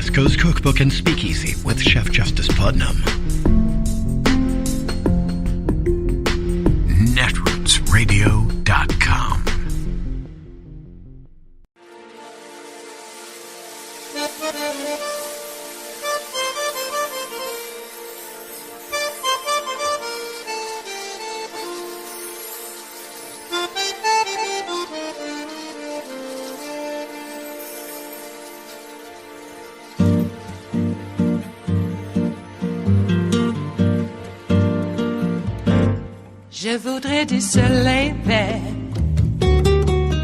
West Coast Cookbook and Speakeasy with Chef Justice Putnam. Netrootsradio.com. Je voudrais du soleil vert,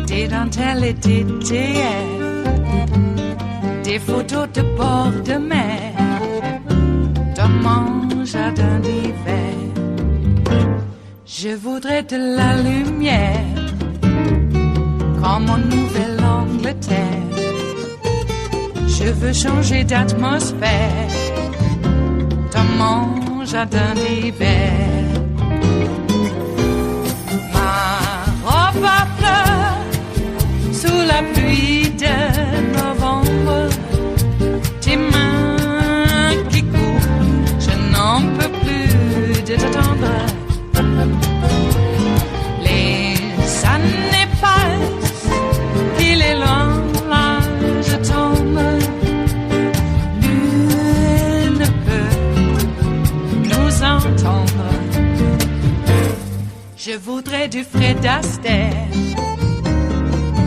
des dentelles et des théâtres, des photos de bord de mer, dans mon jardin d'hiver. Je voudrais de la lumière, comme en Nouvelle-Angleterre. Je veux changer d'atmosphère, dans mon jardin d'hiver. Ma fleur sous la pluie de novembre, tes mains qui courent, je n'en peux plus de t'attendre. Les années passent, il est loin, là je tombe. Nul ne peut nous entendre. Je voudrais du Fred Astaire,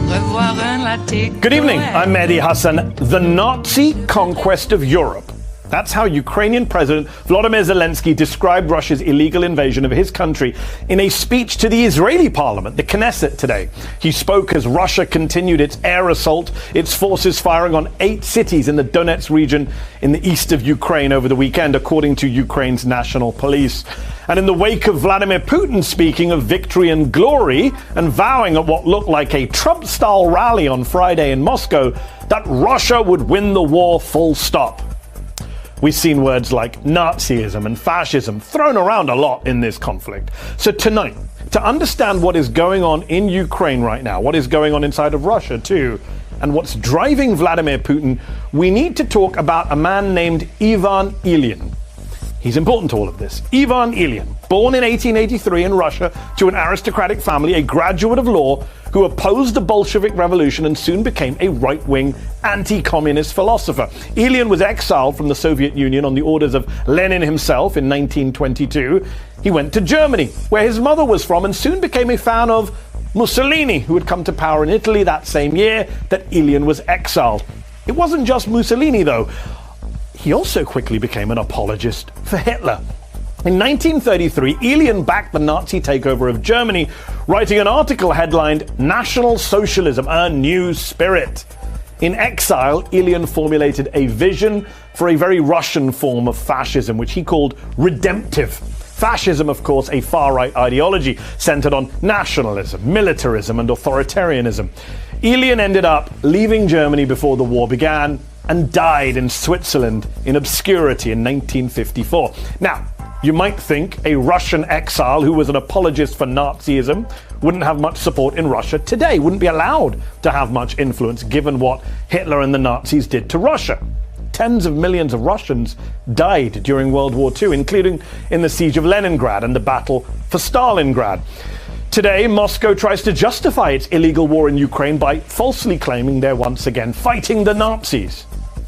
revoir un latte. Good evening, I'm Mehdi Hassan. The Nazi conquest of Europe. That's how Ukrainian President Vladimir Zelensky described Russia's illegal invasion of his country in a speech to the Israeli parliament, the Knesset, today. He spoke as Russia continued its air assault, its forces firing on 8 cities in the Donetsk region in the east of Ukraine over the weekend, according to Ukraine's national police. And in the wake of Vladimir Putin speaking of victory and glory and vowing at what looked like a Trump-style rally on Friday in Moscow that Russia would win the war full stop. We've seen words like Nazism and fascism thrown around a lot in this conflict. So tonight, to understand what is going on in Ukraine right now, what is going on inside of Russia too, and what's driving Vladimir Putin, we need to talk about a man named Ivan Ilyin. He's important to all of this. Ivan Ilyin, born in 1883 in Russia to an aristocratic family, a graduate of law who opposed the Bolshevik Revolution and soon became a right-wing anti-communist philosopher. Ilyin was exiled from the Soviet Union on the orders of Lenin himself in 1922. He went to Germany, where his mother was from, and soon became a fan of Mussolini, who had come to power in Italy that same year that Ilyin was exiled. It wasn't just Mussolini, though. He also quickly became an apologist for Hitler. In 1933, Ilyin backed the Nazi takeover of Germany, writing an article headlined "National Socialism, a New Spirit." In exile, Ilyin formulated a vision for a very Russian form of fascism, which he called redemptive. Fascism, of course, a far-right ideology centered on nationalism, militarism, and authoritarianism. Ilyin ended up leaving Germany before the war began and died in Switzerland in obscurity in 1954. Now, you might think a Russian exile who was an apologist for Nazism wouldn't have much support in Russia today, wouldn't be allowed to have much influence given what Hitler and the Nazis did to Russia. Tens of millions of Russians died during World War II, including in the siege of Leningrad and the battle for Stalingrad. Today, Moscow tries to justify its illegal war in Ukraine by falsely claiming they're once again fighting the Nazis.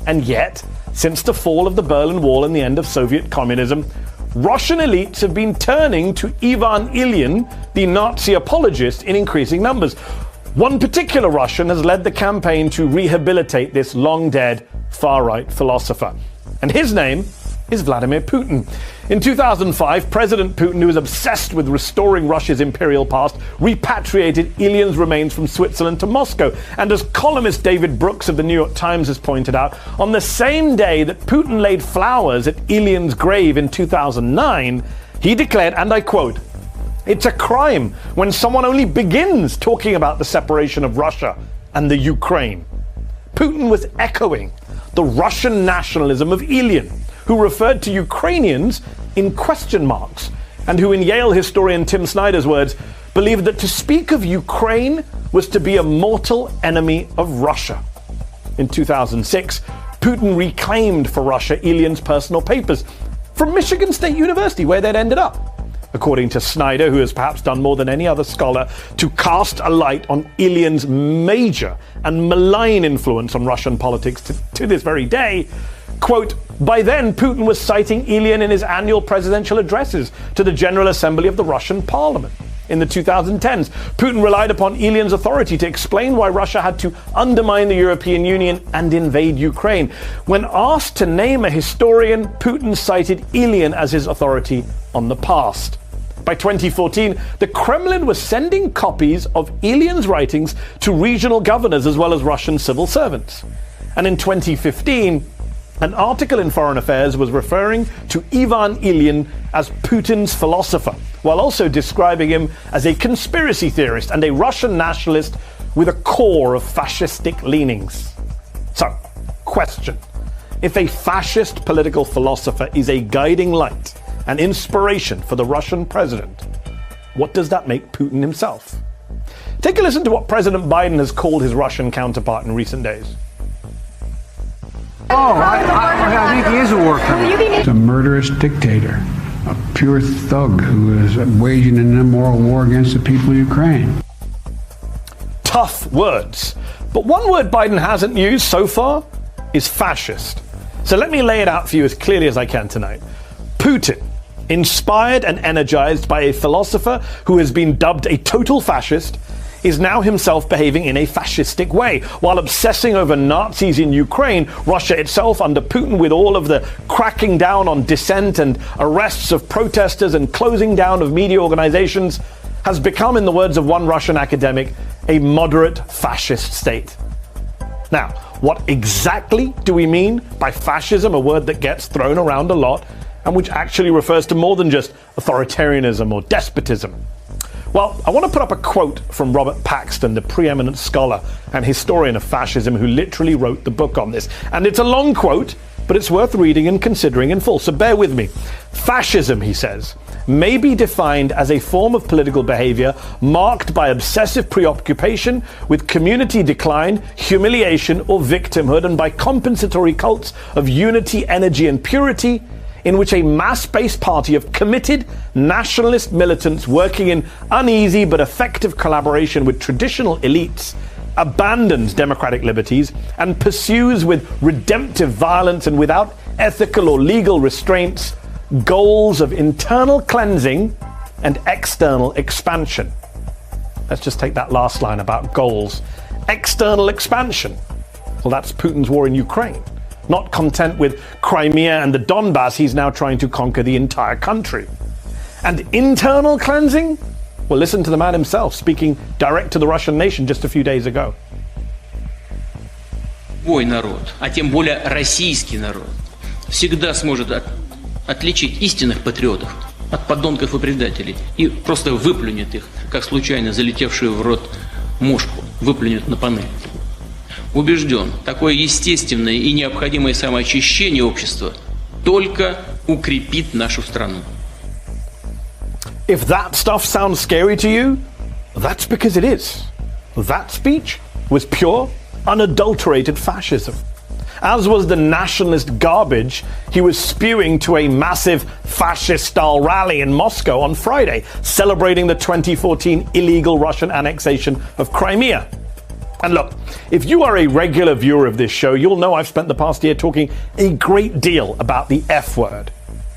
And yet, since the fall of the Berlin Wall and the end of Soviet communism, Russian elites have been turning to Ivan Ilyin, the Nazi apologist, in increasing numbers. One particular Russian has led the campaign to rehabilitate this long-dead far-right philosopher. And his name is Vladimir Putin. In 2005, President Putin, who is obsessed with restoring Russia's imperial past, repatriated Ilyin's remains from Switzerland to Moscow. And as columnist David Brooks of the New York Times has pointed out, on the same day that Putin laid flowers at Ilyin's grave in 2009, he declared, and I quote, "It's a crime when someone only begins talking about the separation of Russia and the Ukraine." Putin was echoing the Russian nationalism of Ilyin, who referred to Ukrainians in question marks, and who, in Yale historian Tim Snyder's words, believed that to speak of Ukraine was to be a mortal enemy of Russia. In 2006, Putin reclaimed for Russia Ilyin's personal papers from Michigan State University, where they'd ended up. According to Snyder, who has perhaps done more than any other scholar to cast a light on Ilyin's major and malign influence on Russian politics to this very day, quote, by then Putin was citing Ilyin in his annual presidential addresses to the General Assembly of the Russian Parliament. In the 2010s, Putin relied upon Ilyin's authority to explain why Russia had to undermine the European Union and invade Ukraine. When asked to name a historian, Putin cited Ilyin as his authority on the past. By 2014, the Kremlin was sending copies of Ilyin's writings to regional governors as well as Russian civil servants. And in 2015, an article in Foreign Affairs was referring to Ivan Ilyin as Putin's philosopher, while also describing him as a conspiracy theorist and a Russian nationalist with a core of fascistic leanings. So, question. If a fascist political philosopher is a guiding light and inspiration for the Russian president, what does that make Putin himself? Take a listen to what President Biden has called his Russian counterpart in recent days. I think he is a war criminal. He's a murderous dictator, a pure thug who is waging an immoral war against the people of Ukraine. Tough words. But one word Biden hasn't used so far is fascist. So let me lay it out for you as clearly as I can tonight. Putin, inspired and energized by a philosopher who has been dubbed a total fascist, is now himself behaving in a fascistic way. While obsessing over Nazis in Ukraine, Russia itself under Putin, with all of the cracking down on dissent and arrests of protesters and closing down of media organizations, has become, in the words of one Russian academic, a moderate fascist state. Now, what exactly do we mean by fascism, a word that gets thrown around a lot and which actually refers to more than just authoritarianism or despotism? Well, I want to put up a quote from Robert Paxton, the preeminent scholar and historian of fascism who literally wrote the book on this. And it's a long quote, but it's worth reading and considering in full, so bear with me. Fascism, he says, may be defined as a form of political behavior marked by obsessive preoccupation with community decline, humiliation, or victimhood, and by compensatory cults of unity, energy, and purity, in which a mass-based party of committed nationalist militants working in uneasy but effective collaboration with traditional elites abandons democratic liberties and pursues with redemptive violence and without ethical or legal restraints goals of internal cleansing and external expansion. Let's just take that last line about goals. External expansion. Well, that's Putin's war in Ukraine. Not content with Crimea and the Donbass, he's now trying to conquer the entire country. And internal cleansing? Well, listen to the man himself speaking direct to the Russian nation just a few days ago. Любой народ, а тем более российский народ, всегда сможет отличить истинных патриотов от подонков и предателей и просто выплюнет их, как случайно залетевшую в рот мушку, выплюнет на панель. Убежден, такое естественное и необходимое самоочищение общества только укрепит нашу страну. If that stuff sounds scary to you, that's because it is. That speech was pure, unadulterated fascism. As was the nationalist garbage he was spewing to a massive fascist-style rally in Moscow on Friday, celebrating the 2014 illegal Russian annexation of Crimea. And look, if you are a regular viewer of this show, you'll know I've spent the past year talking a great deal about the F word,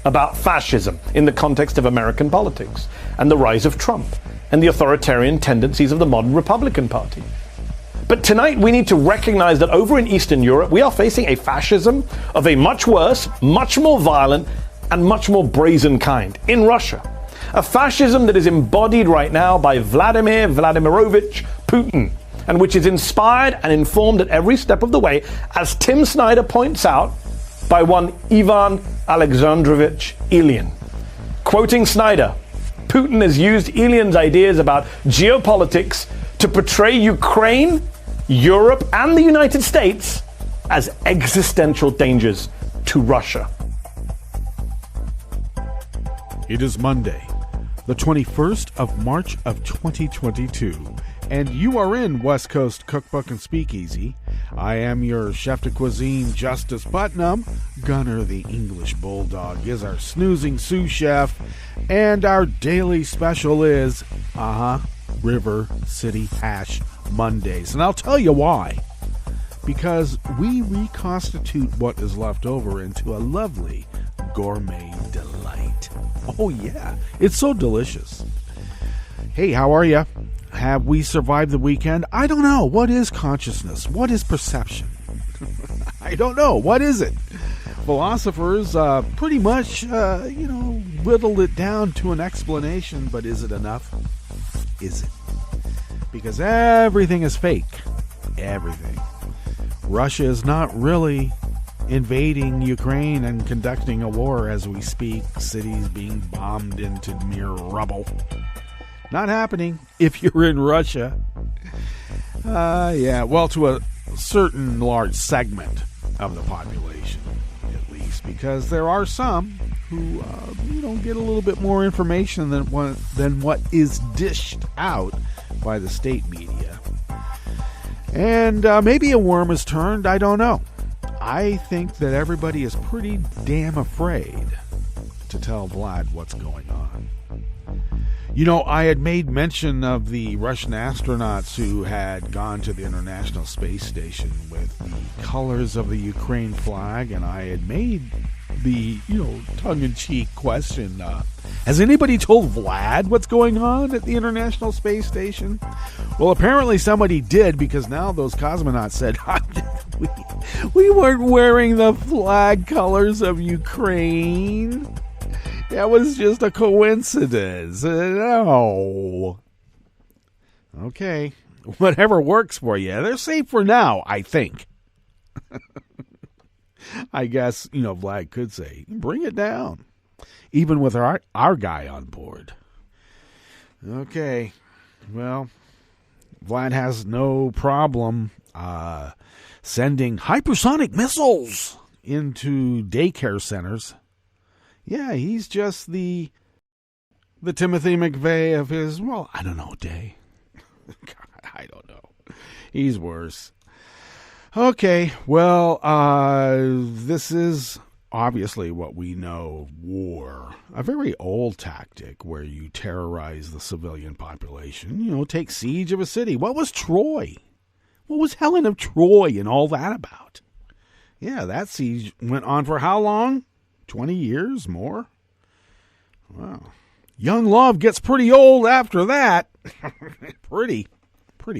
about fascism in the context of American politics, and the rise of Trump, and the authoritarian tendencies of the modern Republican Party. But tonight we need to recognize that over in Eastern Europe, we are facing a fascism of a much worse, much more violent, and much more brazen kind in Russia. A fascism that is embodied right now by Vladimir Vladimirovich Putin, and which is inspired and informed at every step of the way, as Tim Snyder points out, by one Ivan Alexandrovich Ilyin. Quoting Snyder, Putin has used Ilyin's ideas about geopolitics to portray Ukraine, Europe, and the United States as existential dangers to Russia. It is Monday, the 21st of March of 2022, and you are in West Coast Cookbook and Speakeasy. I am your chef de cuisine, Justice Putnam. Gunner the English Bulldog is our snoozing sous chef, and our daily special is, River City Hash Mondays. And I'll tell you why. Because we reconstitute what is left over into a lovely gourmet delight. Oh yeah, it's so delicious. Hey, how are you? Have we survived the weekend? I don't know. What is consciousness? What is perception? I don't know. What is it? Philosophers pretty much, whittled it down to an explanation, but is it enough? Is it? Because everything is fake. Everything. Russia is not really invading Ukraine and conducting a war as we speak. Cities being bombed into mere rubble. Not happening if you're in Russia. To a certain large segment of the population, at least, because there are some who, get a little bit more information than what is dished out by the state media. And maybe a worm is turned, I don't know. I think that everybody is pretty damn afraid to tell Vlad what's going on. I had made mention of the Russian astronauts who had gone to the International Space Station with the colors of the Ukraine flag, and I had made the, tongue-in-cheek question, has anybody told Vlad what's going on at the International Space Station? Well, apparently somebody did, because now those cosmonauts said, we weren't wearing the flag colors of Ukraine. That was just a coincidence. No. Okay. Whatever works for you. They're safe for now, I think. I guess, Vlad could say, bring it down. Even with our guy on board. Okay. Well, Vlad has no problem sending hypersonic missiles into daycare centers. Yeah, he's just the Timothy McVeigh of his, I don't know, day. God, I don't know. He's worse. Okay, well, this is obviously what we know of war. A very old tactic where you terrorize the civilian population, take siege of a city. What was Troy? What was Helen of Troy and all that about? Yeah, that siege went on for how long? 20 years more? Wow. Young love gets pretty old after that. pretty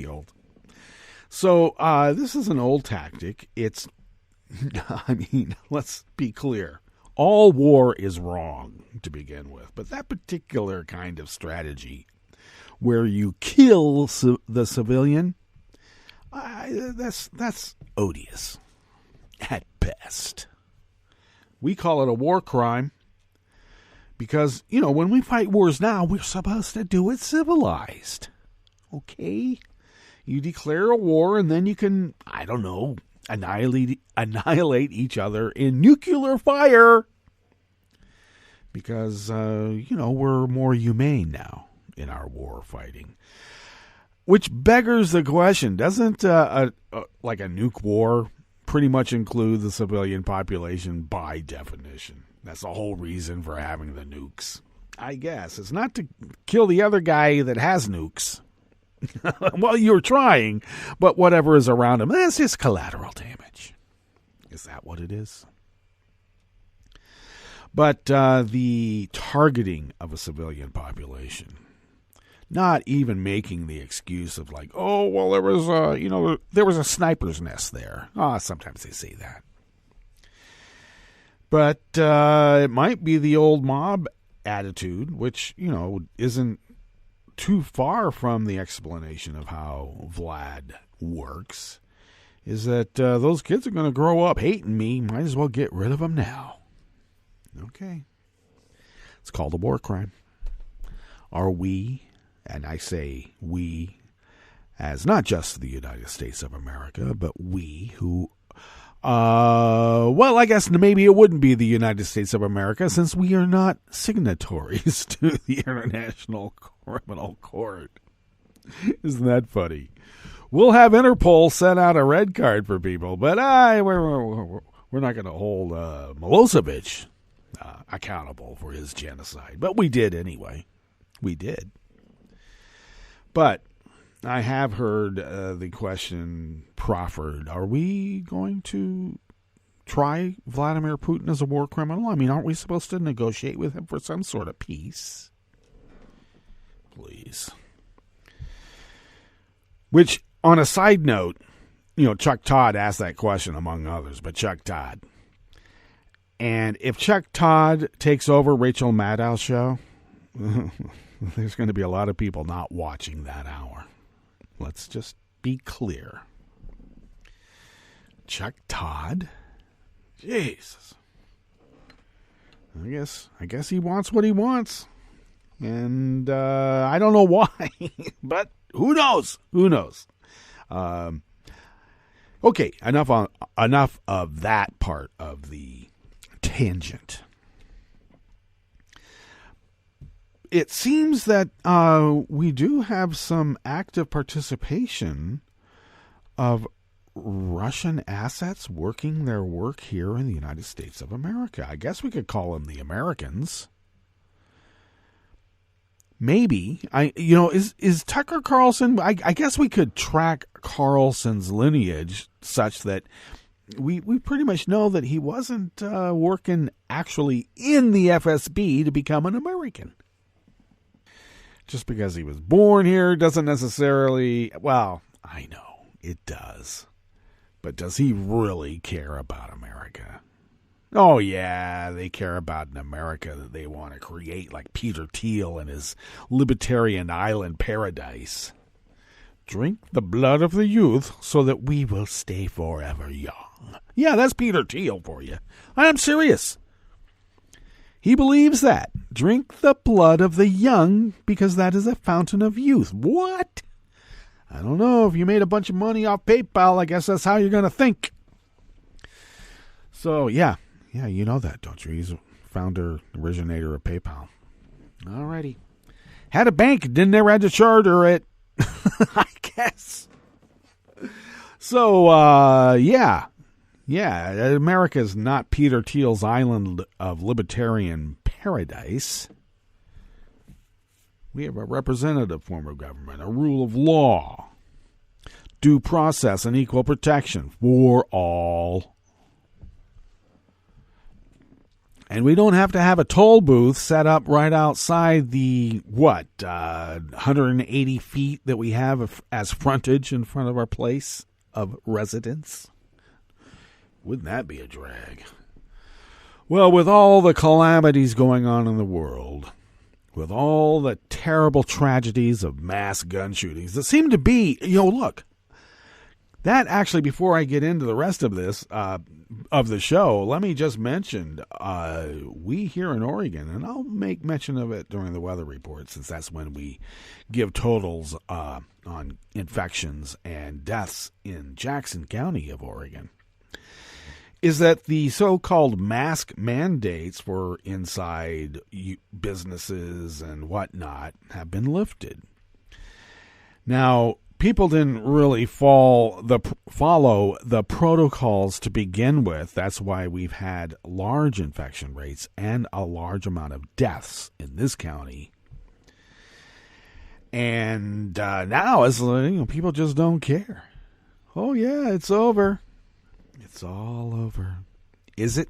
old. So this is an old tactic. It's, let's be clear. All war is wrong to begin with. But that particular kind of strategy where you kill the civilian, that's odious at best. We call it a war crime because, when we fight wars now, we're supposed to do it civilized. Okay? You declare a war and then you can, annihilate each other in nuclear fire because, we're more humane now in our war fighting. Which beggars the question, doesn't like a nuke war pretty much include the civilian population by definition? That's the whole reason for having the nukes. I guess it's not to kill the other guy that has nukes. Well, you're trying, but whatever is around him, that's just collateral damage. Is that what it is? But the targeting of a civilian population, not even making the excuse of like, oh, well, there was a sniper's nest there. Sometimes they say that. But it might be the old mob attitude, which, isn't too far from the explanation of how Vlad works, is that those kids are going to grow up hating me. Might as well get rid of them now. Okay. It's called a war crime. Are we, and I say we, as not just the United States of America, but we who, I guess maybe it wouldn't be the United States of America since we are not signatories to the International Criminal Court. Isn't that funny? We'll have Interpol send out a red card for people, but we're not going to hold Milosevic accountable for his genocide. But we did anyway. We did. But I have heard the question proffered, are we going to try Vladimir Putin as a war criminal? I mean, aren't we supposed to negotiate with him for some sort of peace? Please. Which, on a side note, Chuck Todd asked that question among others, but Chuck Todd. And if Chuck Todd takes over Rachel Maddow's show, there's going to be a lot of people not watching that hour. Let's just be clear. Chuck Todd? Jesus. I guess he wants what he wants. And I don't know why, but who knows? Who knows? Okay, enough of that part of the tangent. It seems that we do have some active participation of Russian assets working their work here in the United States of America. I guess we could call them the Americans. Maybe. Is Tucker Carlson, I guess we could track Carlson's lineage such that we pretty much know that he wasn't working actually in the FSB to become an American. Just because he was born here doesn't necessarily, well, I know, it does. But does he really care about America? Oh, yeah, they care about an America that they want to create, like Peter Thiel and his libertarian island paradise. Drink the blood of the youth so that we will stay forever young. Yeah, that's Peter Thiel for you. I'm serious. He believes that. Drink the blood of the young because that is a fountain of youth. What? I don't know. If you made a bunch of money off PayPal, I guess that's how you're going to think. So, yeah. Yeah, you know that, don't you? He's a founder, originator of PayPal. Alrighty. Had a bank, didn't ever have to charter it. I guess. So, yeah. Yeah, America's not Peter Thiel's island of libertarian paradise. We have a representative form of government, a rule of law, due process, and equal protection for all. And we don't have to have a toll booth set up right outside the, 180 feet that we have as frontage in front of our place of residence. Wouldn't that be a drag? Well, with all the calamities going on in the world, with all the terrible tragedies of mass gun shootings that seem to be, look, that actually, before I get into the rest of this, of the show, let me just mention, we here in Oregon, and I'll make mention of it during the weather report, since that's when we give totals on infections and deaths in Jackson County of Oregon, is that the so-called mask mandates for inside businesses and whatnot have been lifted. Now, people didn't really follow the protocols to begin with. That's why we've had large infection rates and a large amount of deaths in this county. And now, as people just don't care. Oh yeah, it's over. It's all over. Is it?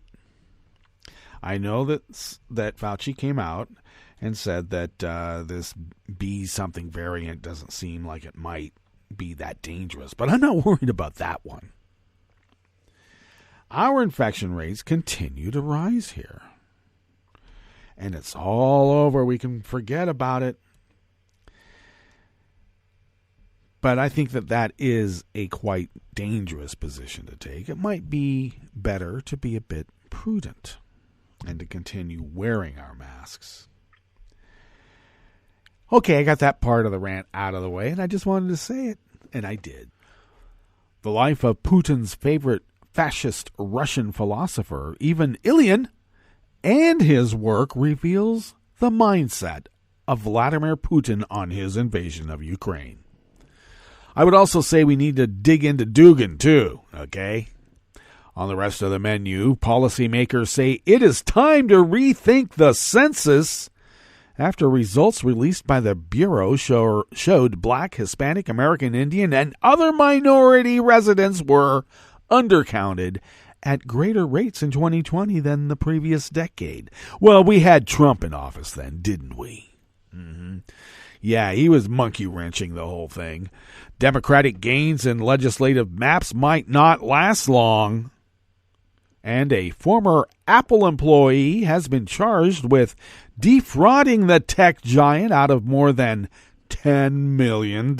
I know that Fauci came out and said that this B-something variant doesn't seem like it might be that dangerous, but I'm not worried about that one. Our infection rates continue to rise here. And it's all over. We can forget about it. But I think that is a quite dangerous position to take. It might be better to be a bit prudent and to continue wearing our masks. Okay, I got that part of the rant out of the way, and I just wanted to say it, and I did. The life of Putin's favorite fascist Russian philosopher, Ivan Ilyin, and his work reveals the mindset of Vladimir Putin on his invasion of Ukraine. I would also say we need to dig into Dugan, too, okay? On the rest of the menu, policymakers say it is time to rethink the census after results released by the Bureau showed Black, Hispanic, American Indian, and other minority residents were undercounted at greater rates in 2020 than the previous decade. Well, we had Trump in office then, didn't we? Yeah, he was monkey-wrenching the whole thing. Democratic gains in legislative maps might not last long. And a former Apple employee has been charged with defrauding the tech giant out of more than $10 million.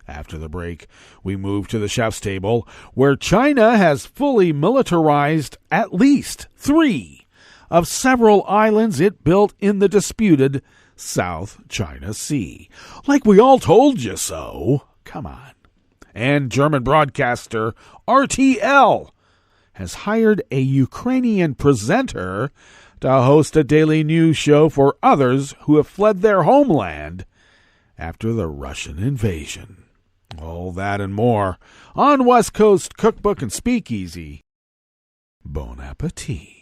After the break, we move to the chef's table, where China has fully militarized at least 3 of several islands it built in the disputed South China Sea. Like we all told you so. Come on. And German broadcaster RTL has hired a Ukrainian presenter to host a daily news show for others who have fled their homeland after the Russian invasion. All that and more on West Coast Cookbook and Speakeasy. Bon appetit.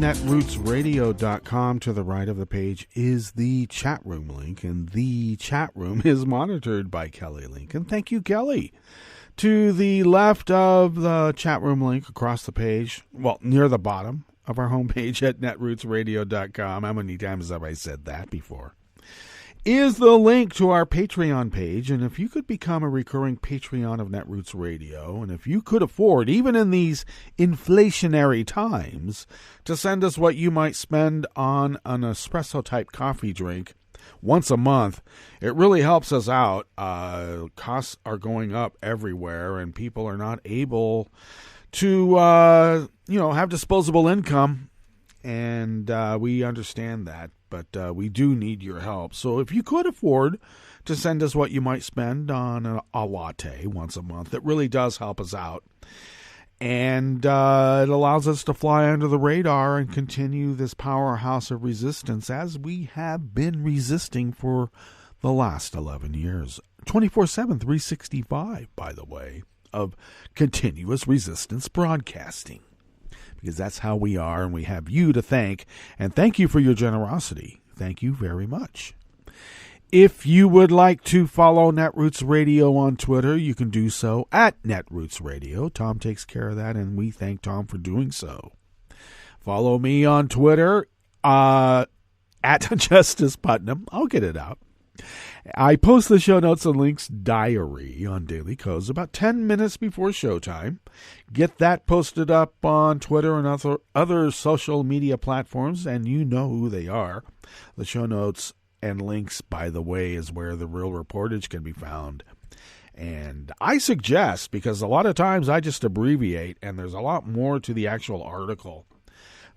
netrootsradio.com. To the right of the page is the chat room link, and the chat room is monitored by Kelly Lincoln. Thank you, Kelly. To the left of the chat room link across the page, well, near the bottom of our homepage at netrootsradio.com. How many times have I said that before? Is the link to our Patreon page. And if you could become a recurring Patreon of Netroots Radio, and if you could afford, even in these inflationary times, to send us what you might spend on an espresso-type coffee drink once a month, it really helps us out. Costs are going up everywhere, and people are not able to, have disposable income, and we understand that. But we do need your help. So if you could afford to send us what you might spend on a latte once a month, it really does help us out. And it allows us to fly under the radar and continue this powerhouse of resistance as we have been resisting for the last 11 years. 24/7, 365, by the way, of continuous resistance broadcasting. Because that's how we are, and we have you to thank. And thank you for your generosity. Thank you very much. If you would like to follow Netroots Radio on Twitter, you can do so at Netroots Radio. Tom takes care of that, and we thank Tom for doing so. Follow me on Twitter at Justice Putnam. I'll get it out. I post the show notes and links diary on Daily Codes about 10 minutes before showtime. Get that posted up on Twitter and other social media platforms, and you know who they are. The show notes and links, by the way, is where the real reportage can be found. And I suggest, because a lot of times I just abbreviate, and there's a lot more to the actual article.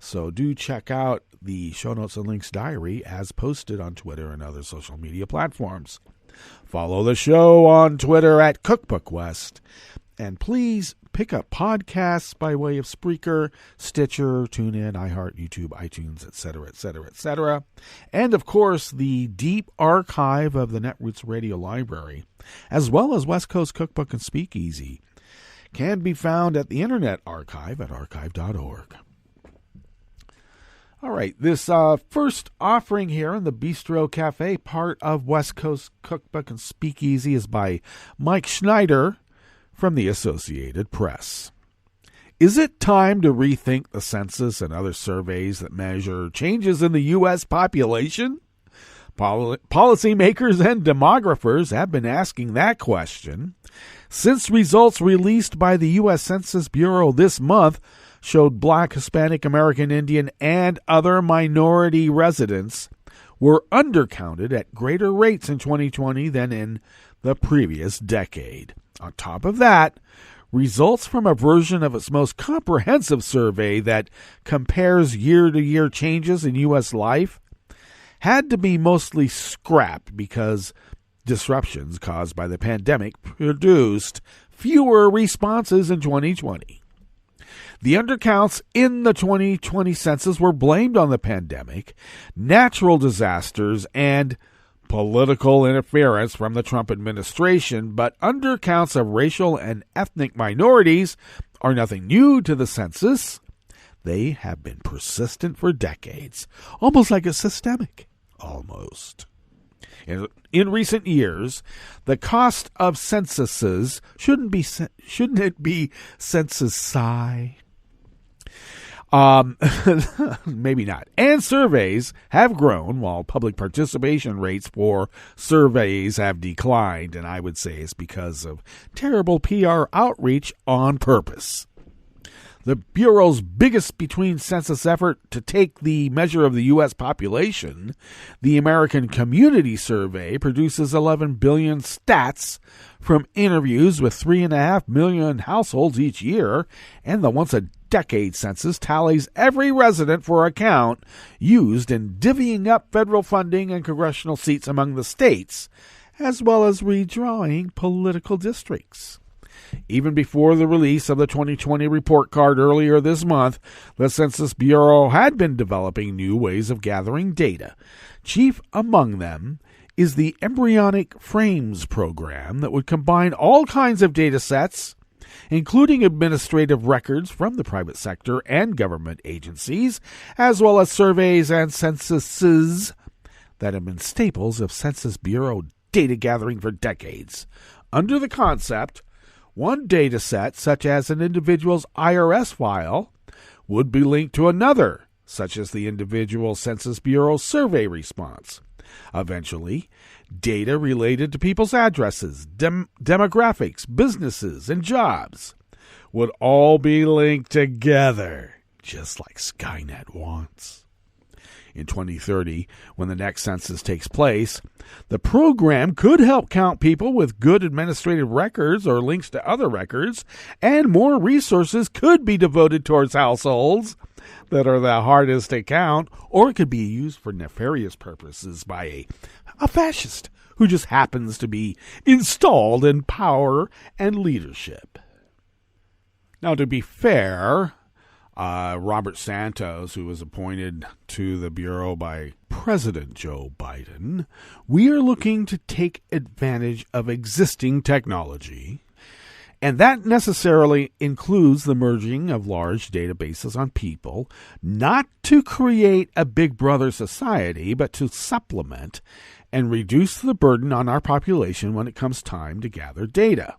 So do check out the show notes and links diary as posted on Twitter and other social media platforms. Follow the show on Twitter at Cookbook West. And please pick up podcasts by way of Spreaker, Stitcher, TuneIn, iHeart, YouTube, iTunes, etc., etc., etc. And, of course, the deep archive of the Netroots Radio Library, as well as West Coast Cookbook and Speakeasy, can be found at the Internet Archive at archive.org. All right, this first offering here in the Bistro Cafe, part of West Coast Cookbook and Speakeasy, is by Mike Schneider from the Associated Press. Is it time to rethink the census and other surveys that measure changes in the U.S. population? Policymakers and demographers have been asking that question since results released by the U.S. Census Bureau this month showed Black, Hispanic, American Indian, and other minority residents were undercounted at greater rates in 2020 than in the previous decade. On top of that, results from a version of its most comprehensive survey that compares year-to-year changes in U.S. life had to be mostly scrapped because disruptions caused by the pandemic produced fewer responses in 2020. The undercounts in the 2020 census were blamed on the pandemic, natural disasters, and political interference from the Trump administration, but undercounts of racial and ethnic minorities are nothing new to the census. They have been persistent for decades, almost like a systemic. Almost. In recent years, the cost of censuses shouldn't it be censusi? Maybe not. And surveys have grown while public participation rates for surveys have declined, and I would say it's because of terrible PR outreach on purpose. The Bureau's biggest between-census effort to take the measure of the U.S. population, the American Community Survey, produces 11 billion stats from interviews with 3.5 million households each year, and the once-a-decade census tallies every resident for a count used in divvying up federal funding and congressional seats among the states, as well as redrawing political districts. Even before the release of the 2020 report card earlier this month, the Census Bureau had been developing new ways of gathering data. Chief among them is the Embryonic Frames program that would combine all kinds of data sets, including administrative records from the private sector and government agencies, as well as surveys and censuses that have been staples of Census Bureau data gathering for decades. Under the concept, one data set, such as an individual's IRS file, would be linked to another, such as the individual Census Bureau survey response. Eventually, data related to people's addresses, demographics, businesses, and jobs would all be linked together, just like Skynet wants. In 2030, when the next census takes place, the program could help count people with good administrative records or links to other records, and more resources could be devoted towards households that are the hardest to count, or it could be used for nefarious purposes by a fascist who just happens to be installed in power and leadership. Now, to be fair, Robert Santos, who was appointed to the Bureau by President Joe Biden, we are looking to take advantage of existing technology, and that necessarily includes the merging of large databases on people, not to create a Big Brother society, but to supplement and reduce the burden on our population when it comes time to gather data.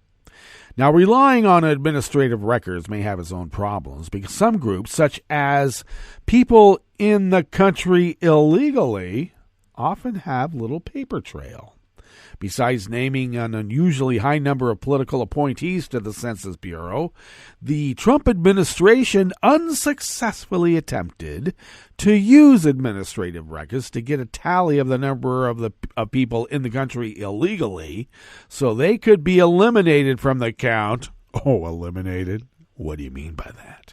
Now, relying on administrative records may have its own problems because some groups, such as people in the country illegally, often have little paper trail. Besides naming an unusually high number of political appointees to the Census Bureau, the Trump administration unsuccessfully attempted to use administrative records to get a tally of the number of people in the country illegally so they could be eliminated from the count. Oh, eliminated? What do you mean by that?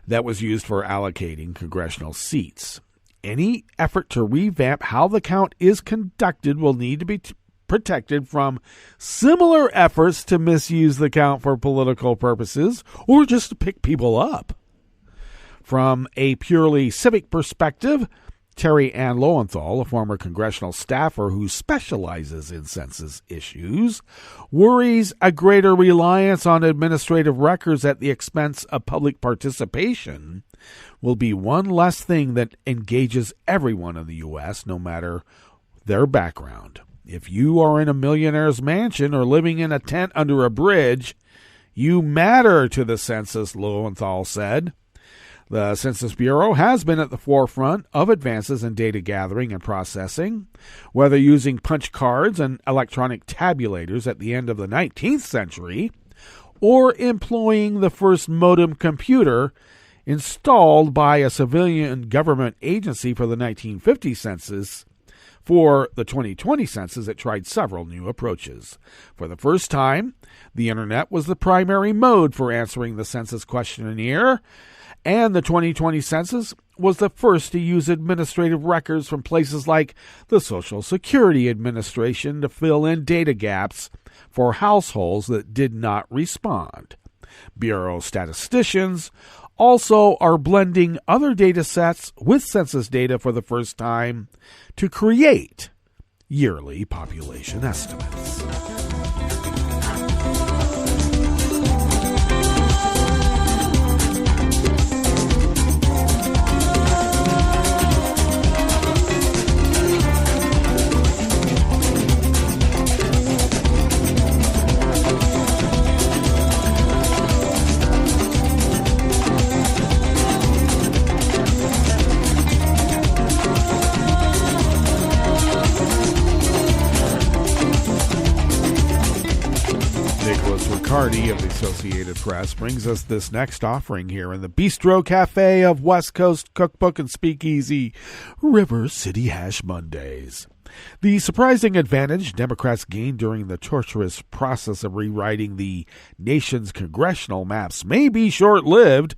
That was used for allocating congressional seats. Any effort to revamp how the count is conducted will need to be protected from similar efforts to misuse the count for political purposes or just to pick people up. From a purely civic perspective, Terry Ann Lowenthal, a former congressional staffer who specializes in census issues, worries a greater reliance on administrative records at the expense of public participation will be one less thing that engages everyone in the U.S., no matter their background. If you are in a millionaire's mansion or living in a tent under a bridge, you matter to the census, Lowenthal said. The Census Bureau has been at the forefront of advances in data gathering and processing, whether using punch cards and electronic tabulators at the end of the 19th century or employing the first modem computer installed by a civilian government agency for the 1950 census. For the 2020 census, it tried several new approaches. For the first time, the internet was the primary mode for answering the census questionnaire, and the 2020 census was the first to use administrative records from places like the Social Security Administration to fill in data gaps for households that did not respond. Bureau statisticians also are blending other data sets with census data for the first time to create yearly population estimates. Cardi of the Associated Press brings us this next offering here in the Bistro Cafe of West Coast Cookbook and Speakeasy, River City Hash Mondays. The surprising advantage Democrats gained during the torturous process of rewriting the nation's congressional maps may be short-lived,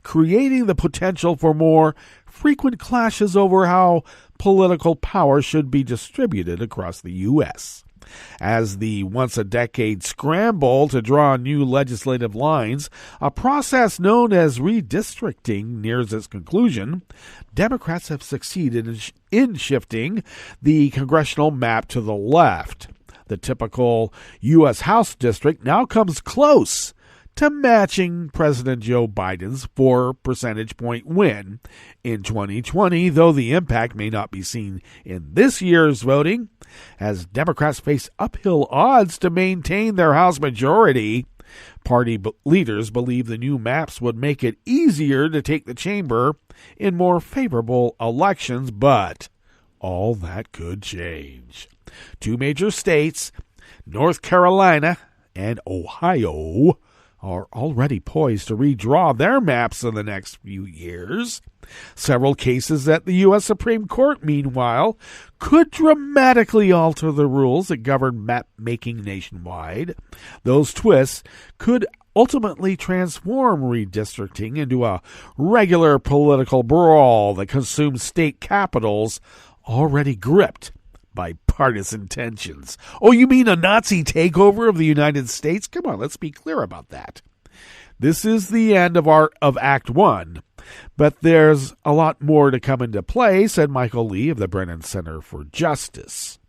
creating the potential for more frequent clashes over how political power should be distributed across the U.S. As the once-a-decade scramble to draw new legislative lines, a process known as redistricting, nears its conclusion, Democrats have succeeded in shifting the congressional map to the left. The typical U.S. House district now comes close to matching President Joe Biden's 4 percentage point win in 2020, though the impact may not be seen in this year's voting, as Democrats face uphill odds to maintain their House majority. Party leaders believe the new maps would make it easier to take the chamber in more favorable elections, but all that could change. 2 major states, North Carolina and Ohio, are already poised to redraw their maps in the next few years. Several cases at the U.S. Supreme Court, meanwhile, could dramatically alter the rules that govern map-making nationwide. Those twists could ultimately transform redistricting into a regular political brawl that consumes state capitals already gripped by partisan tensions. Oh, you mean a Nazi takeover of the United States? Come on, let's be clear about that. This is the end of Act 1, but there's a lot more to come into play, said Michael Lee of the Brennan Center for Justice.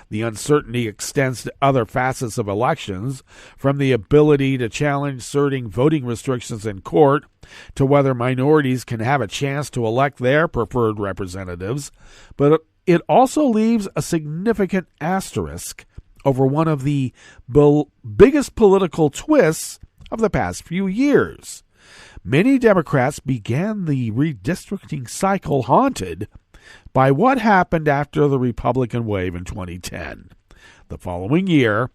The uncertainty extends to other facets of elections, from the ability to challenge certain voting restrictions in court to whether minorities can have a chance to elect their preferred representatives, but it also leaves a significant asterisk over one of the biggest political twists of the past few years. Many Democrats began the redistricting cycle haunted by what happened after the Republican wave in 2010. The following year,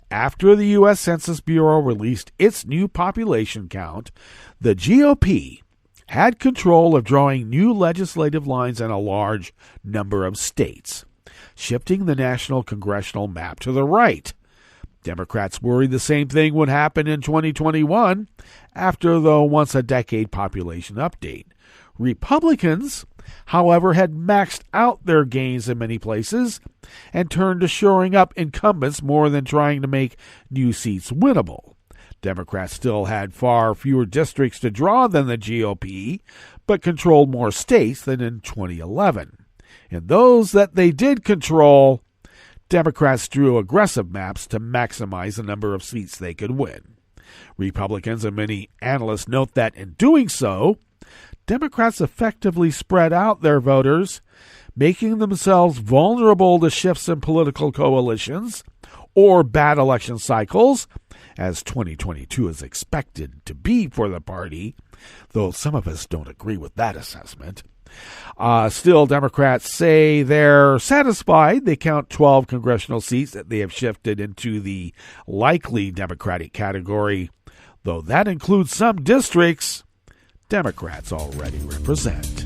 after the U.S. Census Bureau released its new population count, the GOP had control of drawing new legislative lines in a large number of states, shifting the national congressional map to the right. Democrats worried the same thing would happen in 2021 after the once-a-decade population update. Republicans, however, had maxed out their gains in many places and turned to shoring up incumbents more than trying to make new seats winnable. Democrats still had far fewer districts to draw than the GOP, but controlled more states than in 2011. In those that they did control, Democrats drew aggressive maps to maximize the number of seats they could win. Republicans and many analysts note that in doing so, Democrats effectively spread out their voters, making themselves vulnerable to shifts in political coalitions or bad election cycles, as 2022 is expected to be for the party, though some of us don't agree with that assessment. Still, Democrats say they're satisfied. They count 12 congressional seats that they have shifted into the likely Democratic category, though that includes some districts Democrats already represent.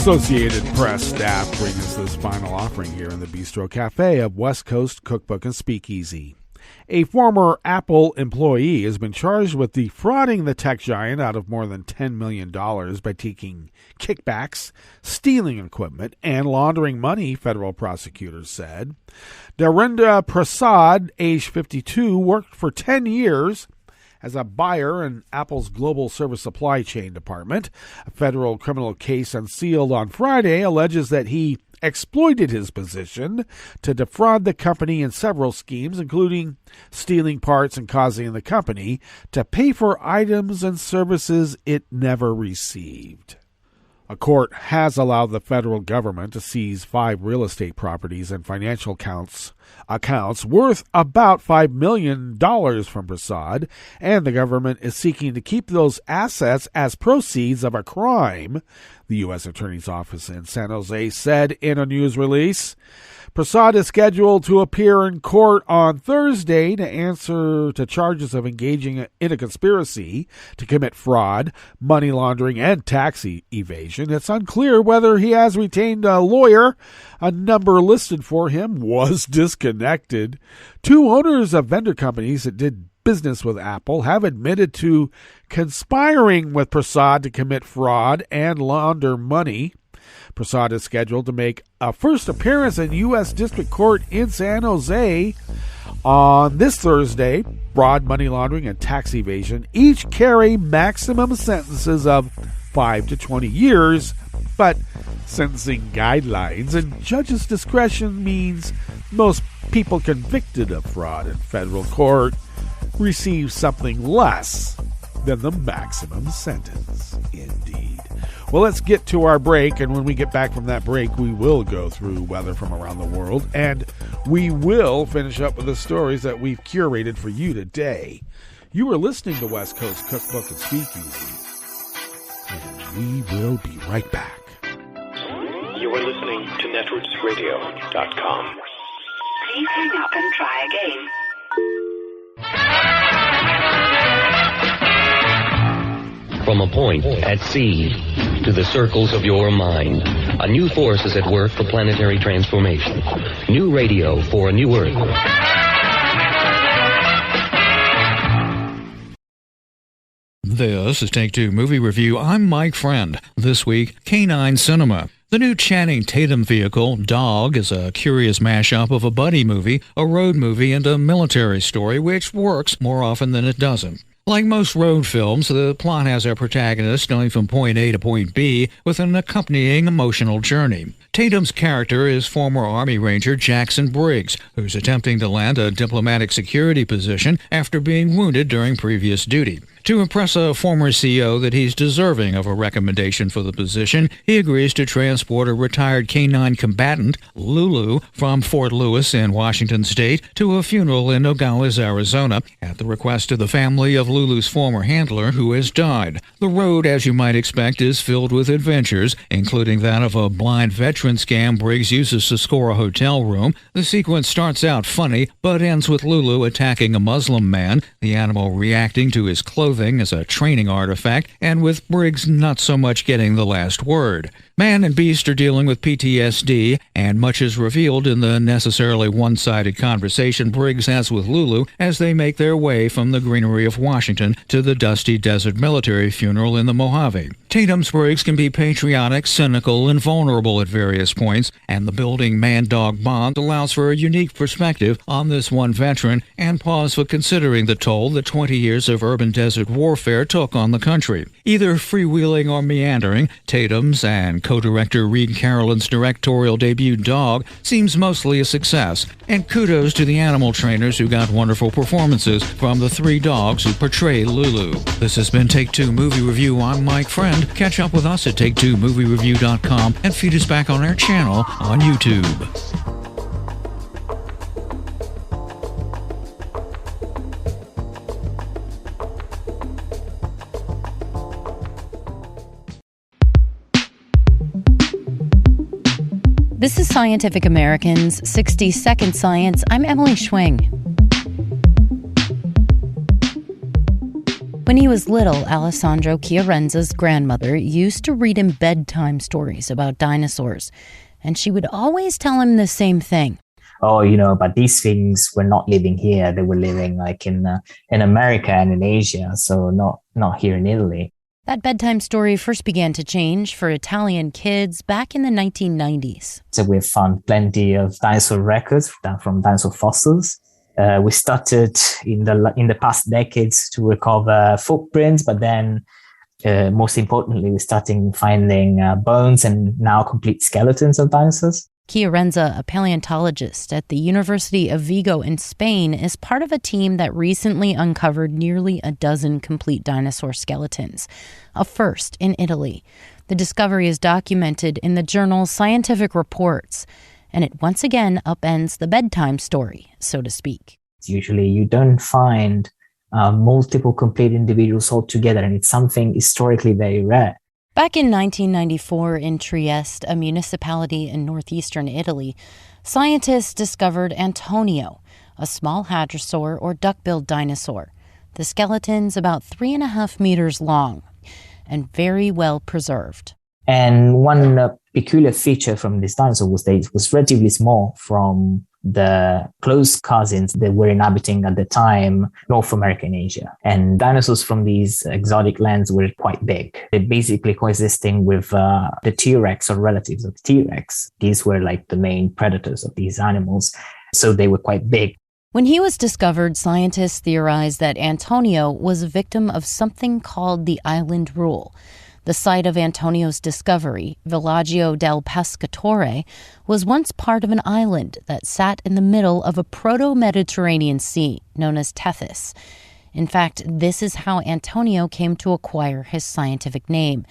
Associated Press staff bring us this final offering here in the Bistro Cafe of West Coast Cookbook and Speakeasy. A former Apple employee has been charged with defrauding the tech giant out of more than $10 million by taking kickbacks, stealing equipment, and laundering money, federal prosecutors said. Darinder Prasad, age 52, worked for 10 years as a buyer in Apple's global service supply chain department. A federal criminal case unsealed on Friday alleges that he exploited his position to defraud the company in several schemes, including stealing parts and causing the company to pay for items and services it never received. A court has allowed the federal government to seize 5 real estate properties and financial accounts worth about $5 million from Prasad, and the government is seeking to keep those assets as proceeds of a crime, the U.S. Attorney's Office in San Jose said in a news release. Prasad is scheduled to appear in court on Thursday to answer to charges of engaging in a conspiracy to commit fraud, money laundering, and tax evasion. It's unclear whether he has retained a lawyer. A number listed for him was disconnected. 2 owners of vendor companies that did business with Apple have admitted to conspiring with Prasad to commit fraud and launder money. Prasad is scheduled to make a first appearance in U.S. District Court in San Jose on this Thursday. Fraud, money laundering, and tax evasion each carry maximum sentences of 5 to 20 years, but sentencing guidelines and judges' discretion means most people convicted of fraud in federal court receive something less than the maximum sentence. Indeed. Well, let's get to our break, and when we get back from that break, we will go through weather from around the world, and we will finish up with the stories that we've curated for you today. You are listening to West Coast Cookbook and Speakeasy, and we will be right back. You are listening to netrootsradio.com. Please hang up and try again. From a point at sea to the circles of your mind, a new force is at work for planetary transformation. New radio for a new Earth. This is Take Two Movie Review. I'm Mike Friend. This week, K9 Cinema. The new Channing Tatum vehicle, Dog, is a curious mashup of a buddy movie, a road movie, and a military story, which works more often than it doesn't. Like most road films, the plot has a protagonist going from point A to point B with an accompanying emotional journey. Tatum's character is former Army Ranger Jackson Briggs, who's attempting to land a diplomatic security position after being wounded during previous duty. To impress a former CO that he's deserving of a recommendation for the position, he agrees to transport a retired K9 combatant, Lulu, from Fort Lewis in Washington State to a funeral in Nogales, Arizona, at the request of the family of Lulu's former handler who has died. The road, as you might expect, is filled with adventures, including that of a blind veteran scam Briggs uses to score a hotel room. The sequence starts out funny, but ends with Lulu attacking a Muslim man, the animal reacting to his clothing as a training artifact, and with Briggs not so much getting the last word. Man and beast are dealing with PTSD, and much is revealed in the necessarily one-sided conversation Briggs has with Lulu as they make their way from the greenery of Washington to the dusty desert military funeral in the Mojave. Tatum's Briggs can be patriotic, cynical, and vulnerable at various points, and the building man-dog bond allows for a unique perspective on this one veteran and pause for considering the toll that 20 years of urban desert warfare took on the country. Either freewheeling or meandering, Tatum's and co-director Reed Carolyn's directorial debut Dog seems mostly a success, and kudos to the animal trainers who got wonderful performances from the three dogs who portray Lulu. This has been Take Two Movie Review. I'm Mike Friend. Catch up with us at take2moviereview.com and feed us back on our channel on YouTube. This is Scientific American's 60-Second Science. I'm Emily Schwing. When he was little, Alessandro Chiarenza's grandmother used to read him bedtime stories about dinosaurs, and she would always tell him the same thing. Oh, but these things were not living here. They were living like in America and in Asia, so not here in Italy. That bedtime story first began to change for Italian kids back in the 1990s. So we found plenty of dinosaur records from dinosaur fossils. We started in the past decades to recover footprints, but then most importantly, we started finding bones and now complete skeletons of dinosaurs. Chiarenza, a paleontologist at the University of Vigo in Spain, is part of a team that recently uncovered nearly a dozen complete dinosaur skeletons, a first in Italy. The discovery is documented in the journal Scientific Reports, and it once again upends the bedtime story, so to speak. Usually you don't find multiple complete individuals all together, and it's something historically very rare. Back in 1994 in Trieste, a municipality in northeastern Italy, scientists discovered Antonio, a small hadrosaur or duck-billed dinosaur. The skeleton's about 3.5 meters long and very well preserved. And one peculiar feature from this dinosaur was that it was relatively small from the close cousins that were inhabiting at the time North America and Asia. And dinosaurs from these exotic lands were quite big. They're basically coexisting with the T-Rex or relatives of the T-Rex. These were like the main predators of these animals. So they were quite big. When he was discovered, scientists theorized that Antonio was a victim of something called the island rule. The site of Antonio's discovery, Villaggio del Pescatore, was once part of an island that sat in the middle of a proto-Mediterranean sea known as Tethys. In fact, this is how Antonio came to acquire his scientific name,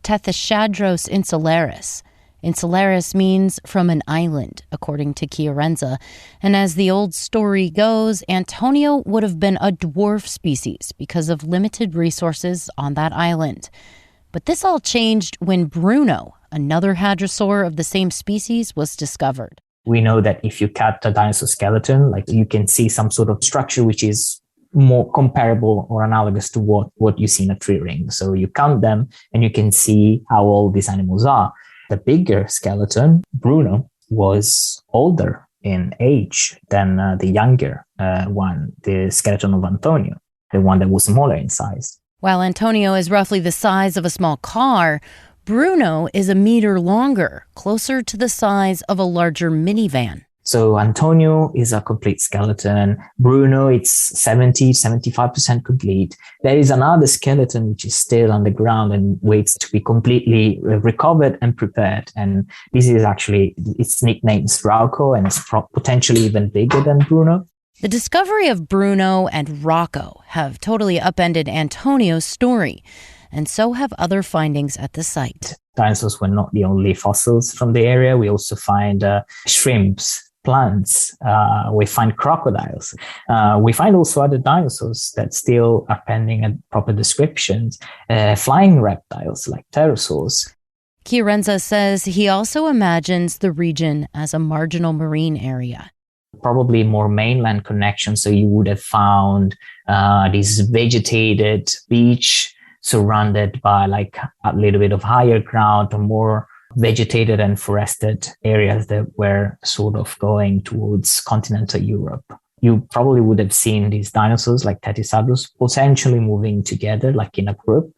Tethyschadros insularis. Insularis means from an island, according to Chiarenza, and as the old story goes, Antonio would have been a dwarf species because of limited resources on that island. But this all changed when Bruno, another hadrosaur of the same species, was discovered. We know that if you cut a dinosaur skeleton, like you can see some sort of structure which is more comparable or analogous to what you see in a tree ring. So you count them and you can see how old these animals are. The bigger skeleton, Bruno, was older in age than the younger one, the skeleton of Antonio, the one that was smaller in size. While Antonio is roughly the size of a small car, Bruno is a meter longer, closer to the size of a larger minivan. So Antonio is a complete skeleton. Bruno, it's 75% complete. There is another skeleton which is still on the ground and waits to be completely recovered and prepared. And this is actually, its nickname is Rocco, and it's potentially even bigger than Bruno. The discovery of Bruno and Rocco have totally upended Antonio's story, and so have other findings at the site. Dinosaurs were not the only fossils from the area. We also find shrimps, plants. We find crocodiles. We find also other dinosaurs that still are pending at proper descriptions, flying reptiles like pterosaurs. Chiarenza says he also imagines the region as a marginal marine area. Probably more mainland connection. So you would have found this vegetated beach surrounded by like a little bit of higher ground or more vegetated and forested areas that were sort of going towards continental Europe. You probably would have seen these dinosaurs like Tetisaurus potentially moving together, like in a group,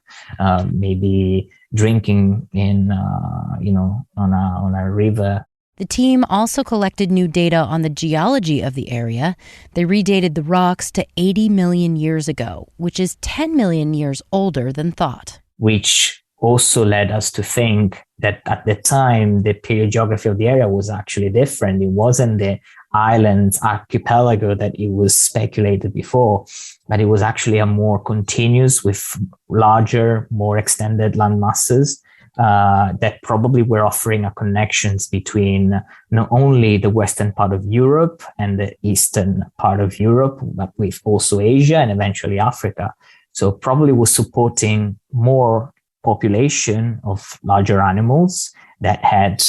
maybe drinking in, on a river. The team also collected new data on the geology of the area. They redated the rocks to 80 million years ago, which is 10 million years older than thought. Which also led us to think that at the time, the paleogeography of the area was actually different. It wasn't the islands archipelago that it was speculated before, but it was actually a more continuous with larger, more extended land masses that probably were offering a connections between not only the western part of Europe and the eastern part of Europe, but with also Asia and eventually Africa. So probably was supporting more population of larger animals that had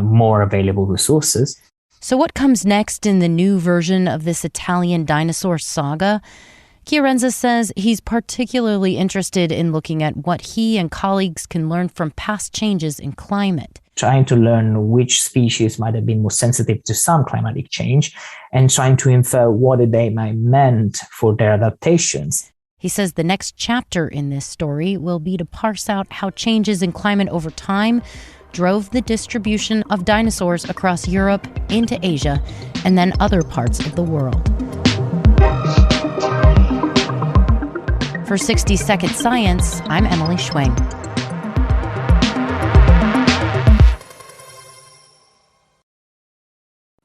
more available resources. So what comes next in the new version of this Italian dinosaur saga? Chiarenza says he's particularly interested in looking at what he and colleagues can learn from past changes in climate. Trying to learn which species might have been more sensitive to some climatic change and trying to infer what they might meant for their adaptations. He says the next chapter in this story will be to parse out how changes in climate over time drove the distribution of dinosaurs across Europe into Asia and then other parts of the world. For 60 Second Science, I'm Emily Schwing.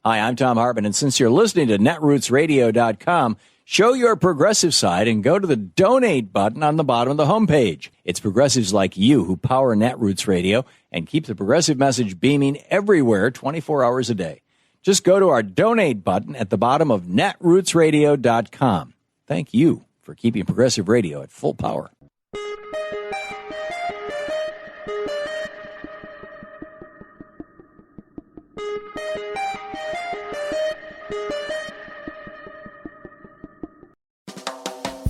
Hi, I'm Tom Hartman, and since you're listening to netrootsradio.com, show your progressive side and go to the donate button on the bottom of the homepage. It's progressives like you who power Netroots Radio and keep the progressive message beaming everywhere 24 hours a day. Just go to our donate button at the bottom of netrootsradio.com. Thank you for keeping progressive radio at full power.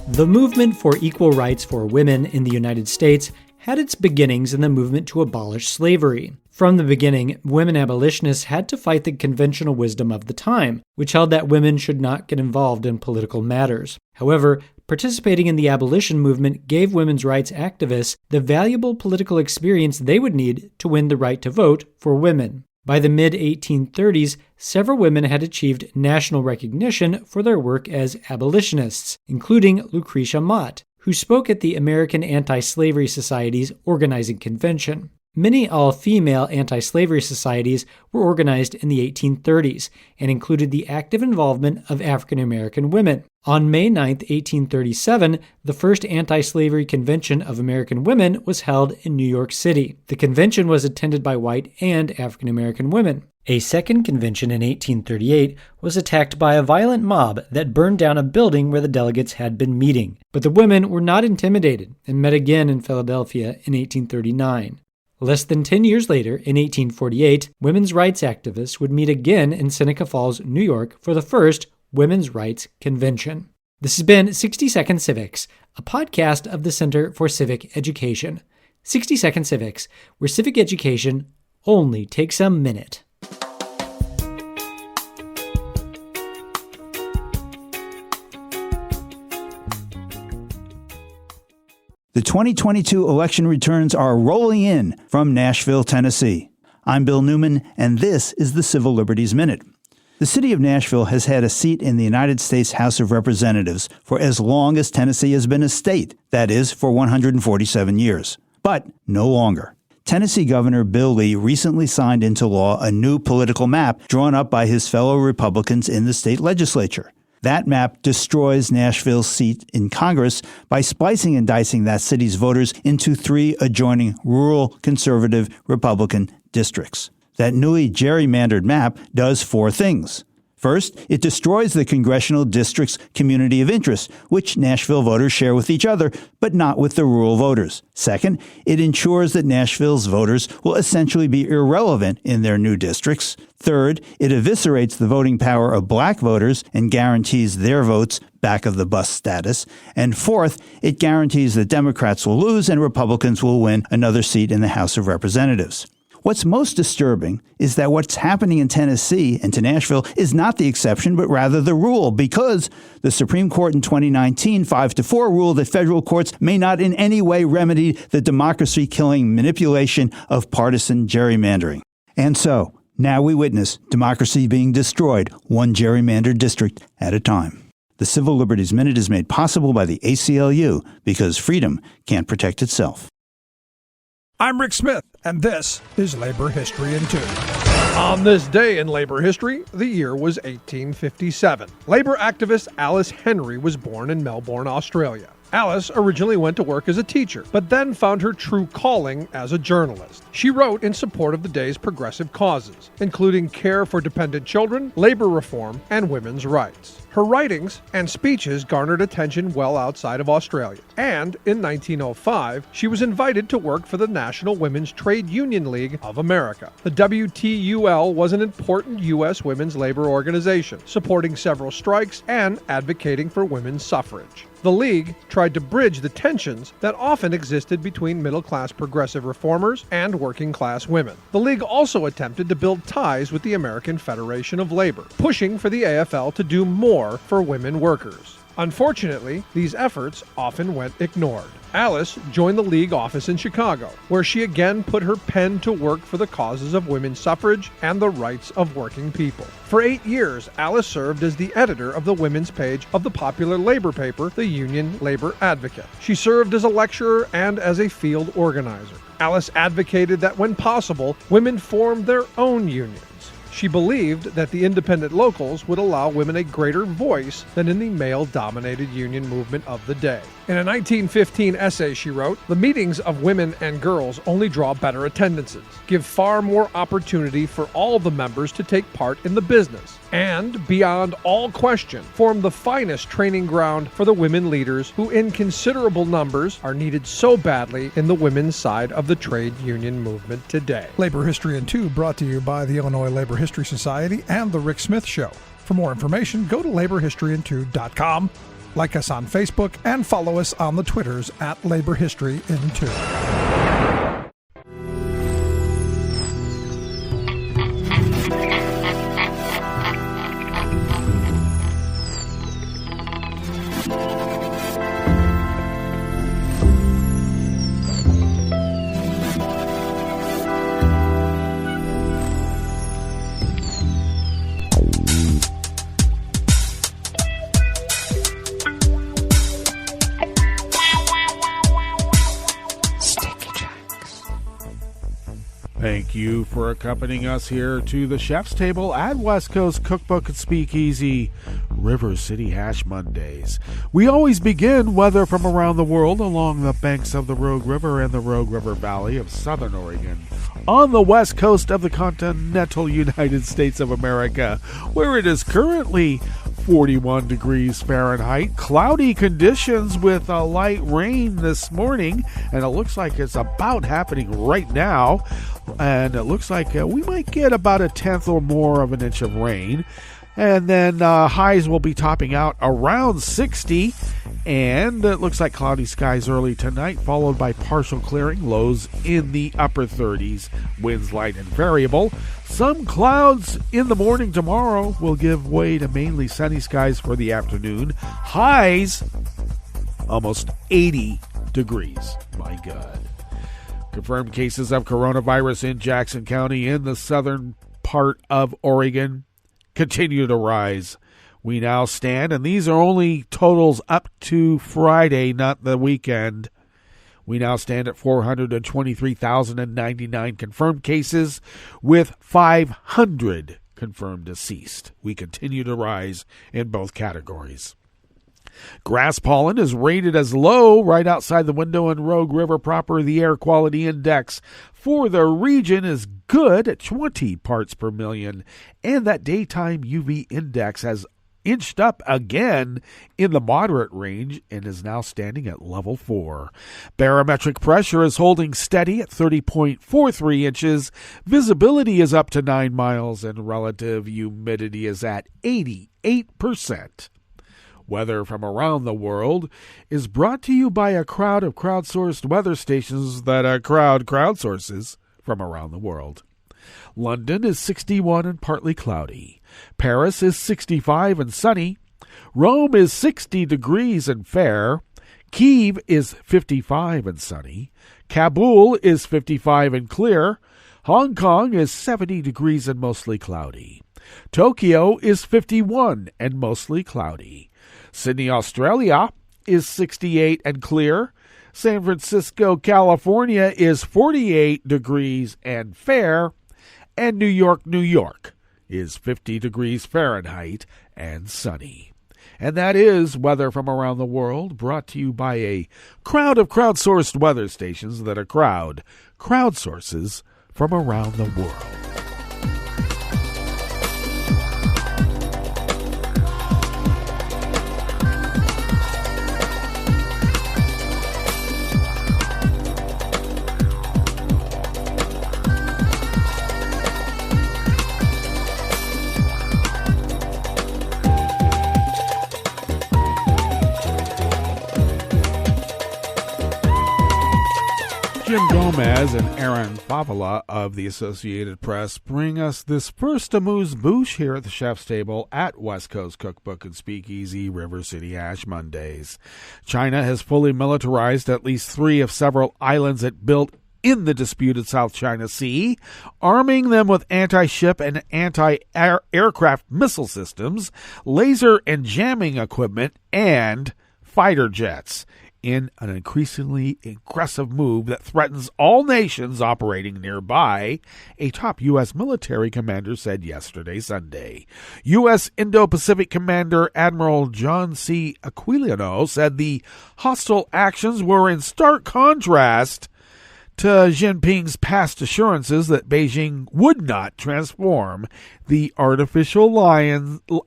The movement for equal rights for women in the United States had its beginnings in the movement to abolish slavery. From the beginning, women abolitionists had to fight the conventional wisdom of the time, which held that women should not get involved in political matters. However, participating in the abolition movement gave women's rights activists the valuable political experience they would need to win the right to vote for women. By the mid-1830s, several women had achieved national recognition for their work as abolitionists, including Lucretia Mott, who spoke at the American Anti-Slavery Society's organizing convention. Many all-female anti-slavery societies were organized in the 1830s and included the active involvement of African American women. On May 9, 1837, the first anti-slavery convention of American women was held in New York City. The convention was attended by white and African American women. A second convention in 1838 was attacked by a violent mob that burned down a building where the delegates had been meeting. But the women were not intimidated and met again in Philadelphia in 1839. Less than 10 years later, in 1848, women's rights activists would meet again in Seneca Falls, New York, for the first Women's Rights Convention. This has been 60 Second Civics, a podcast of the Center for Civic Education. 60 Second Civics, where civic education only takes a minute. The 2022 election returns are rolling in from Nashville, Tennessee. I'm Bill Newman, and this is the Civil Liberties Minute. The city of Nashville has had a seat in the United States House of Representatives for as long as Tennessee has been a state, that is, for 147 years. But no longer. Tennessee Governor Bill Lee recently signed into law a new political map drawn up by his fellow Republicans in the state legislature. That map destroys Nashville's seat in Congress by splicing and dicing that city's voters into 3 adjoining rural conservative Republican districts. That newly gerrymandered map does 4 things. First, it destroys the congressional district's community of interest, which Nashville voters share with each other, but not with the rural voters. Second, it ensures that Nashville's voters will essentially be irrelevant in their new districts. Third, it eviscerates the voting power of black voters and guarantees their votes back-of-the-bus status. And fourth, it guarantees that Democrats will lose and Republicans will win another seat in the House of Representatives. What's most disturbing is that what's happening in Tennessee and to Nashville is not the exception, but rather the rule, because the Supreme Court in 2019, 5-4, ruled that federal courts may not in any way remedy the democracy-killing manipulation of partisan gerrymandering. And so, now we witness democracy being destroyed, one gerrymandered district at a time. The Civil Liberties Minute is made possible by the ACLU because freedom can't protect itself. I'm Rick Smith, and this is Labor History in 2. On this day in labor history, the year was 1857. Labor activist Alice Henry was born in Melbourne, Australia. Alice originally went to work as a teacher, but then found her true calling as a journalist. She wrote in support of the day's progressive causes, including care for dependent children, labor reform, and women's rights. Her writings and speeches garnered attention well outside of Australia, and in 1905, she was invited to work for the National Women's Trade Union League of America. The WTUL was an important U.S. women's labor organization, supporting several strikes and advocating for women's suffrage. The League tried to bridge the tensions that often existed between middle-class progressive reformers and working-class women. The League also attempted to build ties with the American Federation of Labor, pushing for the AFL to do more for women workers. Unfortunately, these efforts often went ignored. Alice joined the League office in Chicago, where she again put her pen to work for the causes of women's suffrage and the rights of working people. For 8 years, Alice served as the editor of the women's page of the popular labor paper, the Union Labor Advocate. She served as a lecturer and as a field organizer. Alice advocated that when possible, women form their own unions. She believed that the independent locals would allow women a greater voice than in the male-dominated union movement of the day. In a 1915 essay she wrote, "The meetings of women and girls only draw better attendances, give far more opportunity for all the members to take part in the business, and, beyond all question, form the finest training ground for the women leaders who in considerable numbers are needed so badly in the women's side of the trade union movement today." Labor History in 2 brought to you by the Illinois Labor History Society and The Rick Smith Show. For more information, go to laborhistoryin2.com, like us on Facebook, and follow us on the Twitters at Labor History in 2. Thank you for accompanying us here to the Chef's Table at West Coast Cookbook and Speakeasy, River City Hash Mondays. We always begin weather from around the world along the banks of the Rogue River and the Rogue River Valley of Southern Oregon, on the west coast of the continental United States of America, where it is currently 41 degrees Fahrenheit, cloudy conditions with a light rain this morning, and it looks like it's about happening right now, and it looks like we might get about 1/10 or more of an inch of rain, and then highs will be topping out around 60, and it looks like cloudy skies early tonight, followed by partial clearing, lows in the upper 30s, winds light and variable. Some clouds in the morning tomorrow will give way to mainly sunny skies for the afternoon. Highs almost 80 degrees. My God. Confirmed cases of coronavirus in Jackson County in the southern part of Oregon continue to rise. We now stand, and these are only totals up to Friday, not the weekend. We now stand at 423,099 confirmed cases with 500 confirmed deceased. We continue to rise in both categories. Grass pollen is rated as low right outside the window in Rogue River proper. The air quality index for the region is good at 20 parts per million, and that daytime UV index has inched up again in the moderate range and is now standing at level 4. Barometric pressure is holding steady at 30.43 inches. Visibility is up to 9 miles, and relative humidity is at 88%. Weather from around the world is brought to you by a crowd of crowdsourced weather stations that a crowd crowdsources from around the world. London is 61 and partly cloudy. Paris is 65 and sunny. Rome is 60 degrees and fair. Kyiv is 55 and sunny. Kabul is 55 and clear. Hong Kong is 70 degrees and mostly cloudy. Tokyo is 51 and mostly cloudy. Sydney, Australia is 68 and clear. San Francisco, California is 48 degrees and fair. And New York, New York is 50 degrees Fahrenheit and sunny. And that is weather from around the world, brought to you by a crowd of crowdsourced weather stations that a crowd crowdsources from around the world. Jim Gomez and Aaron Favela of the Associated Press bring us this first amuse-bouche here at the Chef's Table at West Coast Cookbook and Speakeasy River City Ash Mondays. China has fully militarized at least 3 of several islands it built in the disputed South China Sea, arming them with anti-ship and anti-aircraft missile systems, laser and jamming equipment, and fighter jets, in an increasingly aggressive move that threatens all nations operating nearby, a top U.S. military commander said yesterday, Sunday. U.S. Indo-Pacific Commander Admiral John C. Aquilino said the hostile actions were in stark contrast to Jinping's past assurances that Beijing would not transform the artificial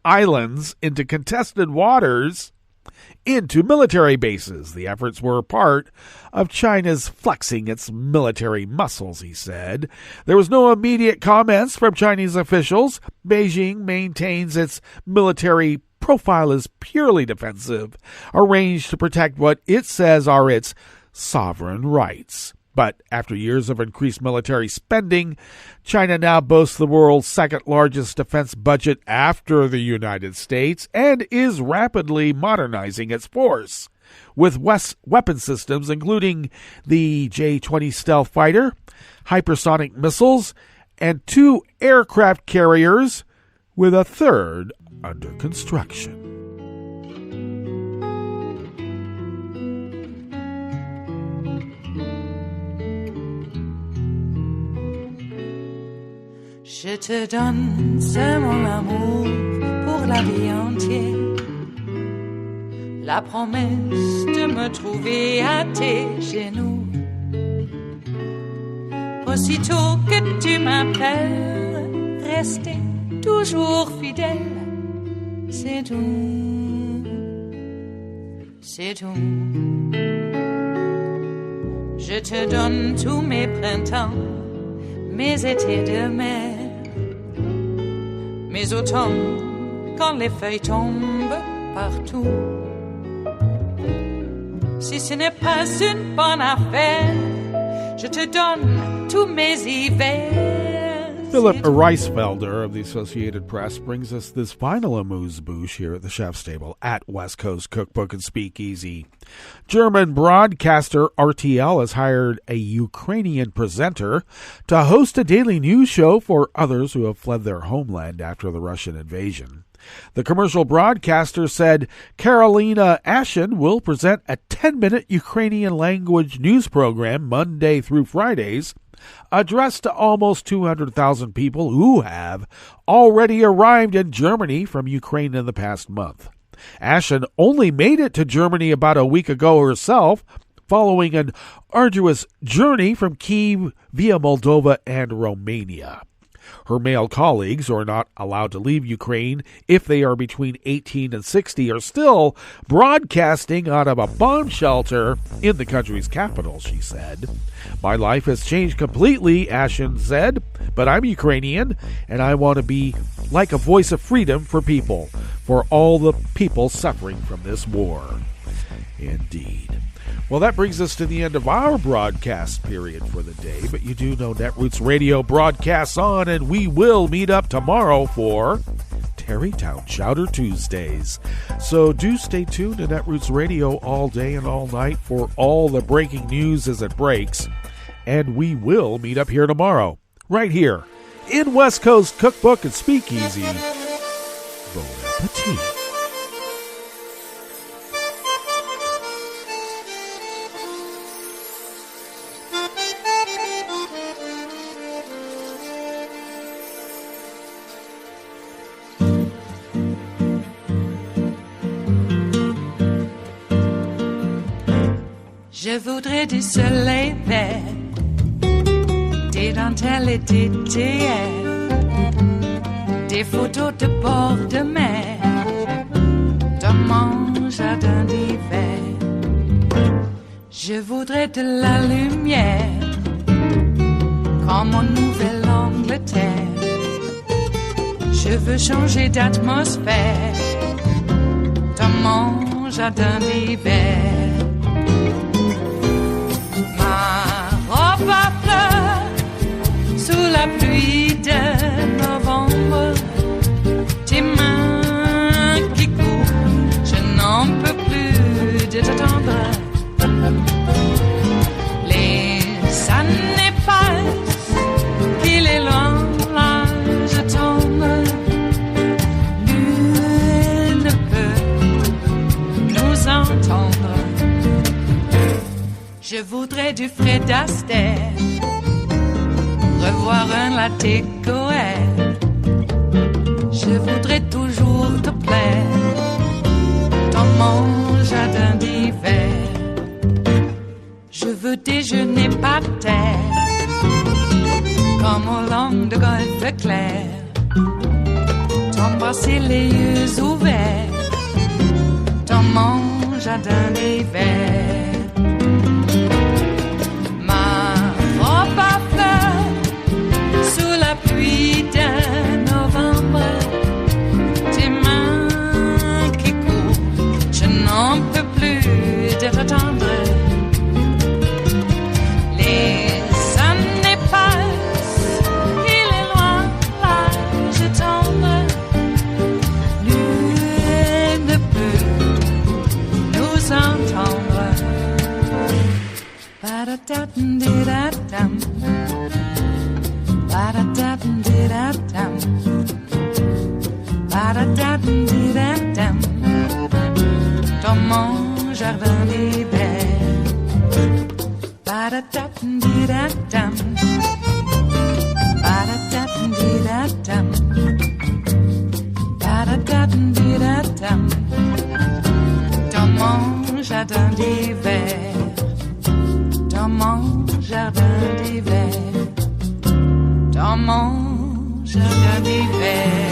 islands into contested waters into military bases. The efforts were part of China's flexing its military muscles, he said. There was no immediate comments from Chinese officials. Beijing maintains its military profile as purely defensive, arranged to protect what it says are its sovereign rights. But after years of increased military spending, China now boasts the world's second-largest defense budget after the United States and is rapidly modernizing its force with weapon systems including the J-20 stealth fighter, hypersonic missiles, and 2 aircraft carriers, with a 3rd under construction. Je te donne ce mon amour pour la vie entière, la promesse de me trouver à tes genoux. Aussitôt que tu m'appelles, rester toujours fidèle, c'est tout, c'est tout. Je te donne tous mes printemps, mes étés de mer, mes automnes quand les feuilles tombent partout. Si ce n'est pas une bonne affaire, je te donne tous mes hivers. Philip Reisfelder of the Associated Press brings us this final amuse-bouche here at the Chef's Table at West Coast Cookbook and Speakeasy. German broadcaster RTL has hired a Ukrainian presenter to host a daily news show for others who have fled their homeland after the Russian invasion. The commercial broadcaster said Karolina Ashen will present a 10-minute Ukrainian language news program Monday through Fridays, addressed to almost 200,000 people who have already arrived in Germany from Ukraine in the past month. Ashen only made it to Germany about a week ago herself, following an arduous journey from Kyiv via Moldova and Romania. Her male colleagues, who are not allowed to leave Ukraine if they are between 18 and 60, are still broadcasting out of a bomb shelter in the country's capital, she said. My life has changed completely, Ashen said, but I'm Ukrainian, and I want to be like a voice of freedom for people, for all the people suffering from this war. Indeed. Well, that brings us to the end of our broadcast period for the day, but you do know Netroots Radio broadcasts on, and we will meet up tomorrow for Tarrytown Chowder Tuesdays. So do stay tuned to Netroots Radio all day and all night for all the breaking news as it breaks, and we will meet up here tomorrow, right here, in West Coast Cookbook and Speakeasy. Bon appetit. Je voudrais du soleil vert, des dentelles et des théières, des photos de bord de mer, dans mon jardin d'hiver. Je voudrais de la lumière, comme en Nouvelle-Angleterre. Je veux changer d'atmosphère, dans mon jardin d'hiver. À fleurs sous la pluie de novembre, tes mains qui courent, je n'en peux plus de t'attendre. Les années passent, qu'il est loin, là je tombe. Nul ne peut nous entendre. Je voudrais du Fred Astaire, revoir un latte Goer. Je voudrais toujours te plaire dans mon jardin d'hiver. Je veux déjeuner par terre, comme au long de golfe clair, t'embrasser les yeux ouverts dans mon jardin d'hiver. Pluie de novembre, tes mains qui courent, je n'en peux plus de t'attendre. Les années passent, il est loin, là je tombe. Nul ne peut nous entendre. Ba-da-da-dum-di-da-dum. Ba-da-da-dum-di-da-dum. Ba-da-da-dum-di-da-dum. Dans mon jardin d'hiver. Ba-da-da-dum-di-da-dum. Ba-da-da-dum-di-da-dum. Ba-da-da-dum-di-da-dum. Dans mon jardin d'hiver. Dans mon jardin d'hiver. Dans mon jardin d'hiver.